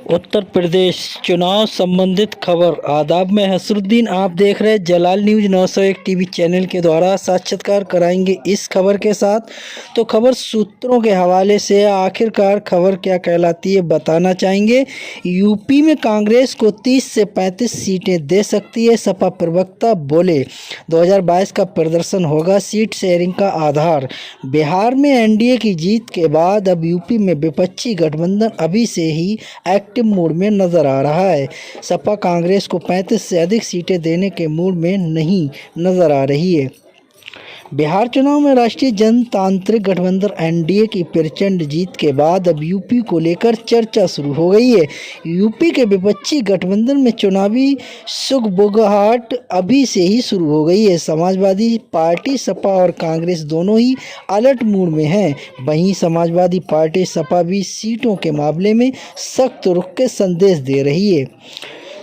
उत्तर प्रदेश चुनाव संबंधित खबर। आदाब, मैं हसरुद्दीन, आप देख रहे हैं जलाल न्यूज़ 901 टीवी चैनल के द्वारा साक्षात्कार कराएंगे इस खबर के साथ। तो खबर सूत्रों के हवाले से आखिरकार खबर क्या कहलाती है बताना चाहेंगे। यूपी में कांग्रेस को 30 से 35 सीटें दे सकती है, सपा प्रवक्ता बोले। 2022 का प्रदर्शन होगा सीट शेयरिंग का आधार। बिहार में एनडीए की जीत के बाद अब यूपी में विपक्षी गठबंधन अभी से ही एक्टिव मूड में नजर आ रहा है। सपा कांग्रेस को 35 से अधिक सीटें देने के मूड में नहीं नजर आ रही है। बिहार चुनाव में राष्ट्रीय जनतांत्रिक गठबंधन एनडीए की प्रचंड जीत के बाद अब यूपी को लेकर चर्चा शुरू हो गई है। यूपी के विपक्षी गठबंधन में चुनावी सुगबुगाहट अभी से ही शुरू हो गई है। समाजवादी पार्टी, सपा और कांग्रेस दोनों ही अलर्ट मूड में हैं। वहीं समाजवादी पार्टी सपा भी सीटों के मामले में सख्त रुख के संदेश दे रही है।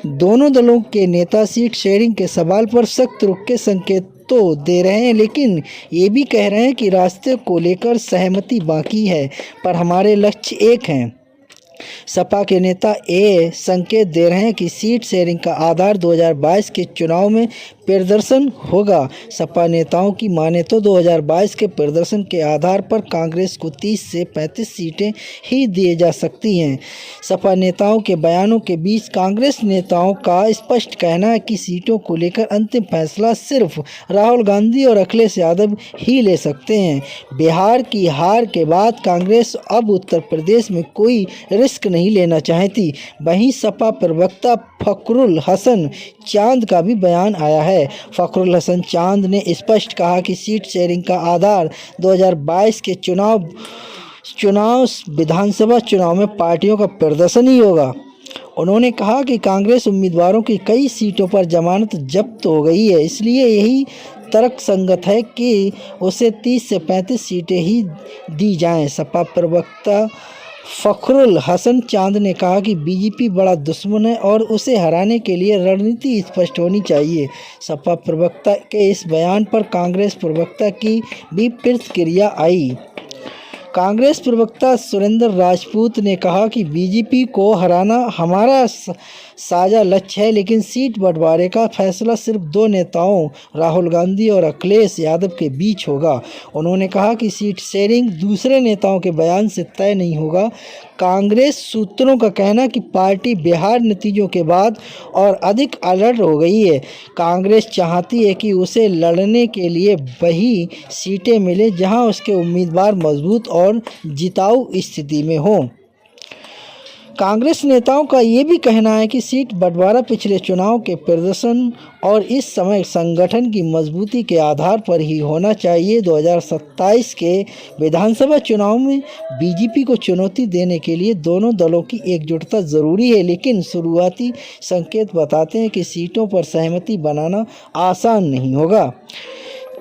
दोनों दलों के नेता सीट शेयरिंग के सवाल पर सख्त रुख के संकेत तो दे रहे हैं, लेकिन ये भी कह रहे हैं कि रास्ते को लेकर सहमति बाकी है, पर हमारे लक्ष्य एक हैं। सपा के नेता ये संकेत दे रहे हैं कि सीट शेयरिंग का आधार 2022 के चुनाव में प्रदर्शन होगा। सपा नेताओं की माने तो 2022 के प्रदर्शन के आधार पर कांग्रेस को 30 से 35 सीटें ही दी जा सकती हैं। सपा नेताओं के बयानों के बीच कांग्रेस नेताओं का स्पष्ट कहना है कि सीटों को लेकर अंतिम फैसला सिर्फ राहुल गांधी और अखिलेश यादव ही ले सकते हैं। बिहार की हार के बाद कांग्रेस अब उत्तर प्रदेश में कोई रिस्क नहीं लेना चाहती। वहीं सपा प्रवक्ता फखरुल हसन चांद का भी बयान आया है। फखरुल हसन चांद ने स्पष्ट कहा कि सीट शेयरिंग का आधार 2022 के चुनाव विधानसभा चुनाव में पार्टियों का प्रदर्शन ही होगा। उन्होंने कहा कि कांग्रेस उम्मीदवारों की कई सीटों पर जमानत जब्त हो गई है, इसलिए यही तर्कसंगत है कि उसे 30 से 35 सीटें ही दी जाएं। सपा प्रवक्ता फखरुल हसन चांद ने कहा कि बीजेपी बड़ा दुश्मन है और उसे हराने के लिए रणनीति स्पष्ट होनी चाहिए। सपा प्रवक्ता के इस बयान पर कांग्रेस प्रवक्ता की भी प्रतिक्रिया आई। कांग्रेस प्रवक्ता सुरेंद्र राजपूत ने कहा कि बीजेपी को हराना हमारा साझा लक्ष्य है, लेकिन सीट बंटवारे का फैसला सिर्फ दो नेताओं राहुल गांधी और अखिलेश यादव के बीच होगा। उन्होंने कहा कि सीट शेयरिंग दूसरे नेताओं के बयान से तय नहीं होगा। कांग्रेस सूत्रों का कहना कि पार्टी बिहार नतीजों के बाद और अधिक अलर्ट हो गई है। कांग्रेस चाहती है कि उसे लड़ने के लिए वही सीटें मिले जहां उसके उम्मीदवार मजबूत और जिताऊ स्थिति में हों। कांग्रेस नेताओं का ये भी कहना है कि सीट बंटवारा पिछले चुनाव के प्रदर्शन और इस समय संगठन की मजबूती के आधार पर ही होना चाहिए। 2027 के विधानसभा चुनाव में बीजेपी को चुनौती देने के लिए दोनों दलों की एकजुटता जरूरी है, लेकिन शुरुआती संकेत बताते हैं कि सीटों पर सहमति बनाना आसान नहीं होगा।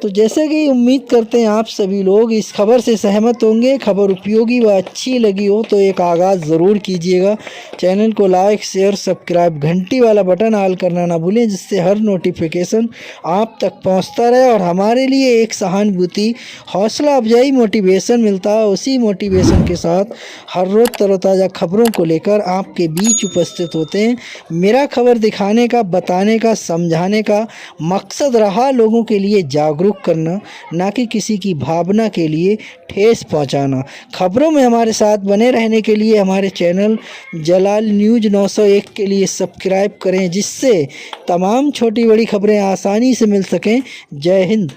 तो जैसे कि उम्मीद करते हैं आप सभी लोग इस खबर से सहमत होंगे। खबर उपयोगी व अच्छी लगी हो तो एक आगाज़ ज़रूर कीजिएगा। चैनल को लाइक, शेयर, सब्सक्राइब, घंटी वाला बटन ऑल करना ना भूलें, जिससे हर नोटिफिकेशन आप तक पहुंचता रहे और हमारे लिए एक सहानुभूति, हौसला अफजाई, मोटिवेशन मिलता है। उसी मोटिवेशन के साथ हर रोज़ तरोताज़ा खबरों को लेकर आपके बीच उपस्थित होते हैं। मेरा खबर दिखाने का, बताने का, समझाने का मकसद रहा लोगों के लिए जागरूक करना, ना कि किसी की भावना के लिए ठेस पहुंचाना। खबरों में हमारे साथ बने रहने के लिए हमारे चैनल जलाल न्यूज़ 901 के लिए सब्सक्राइब करें, जिससे तमाम छोटी बड़ी खबरें आसानी से मिल सकें। जय हिंद।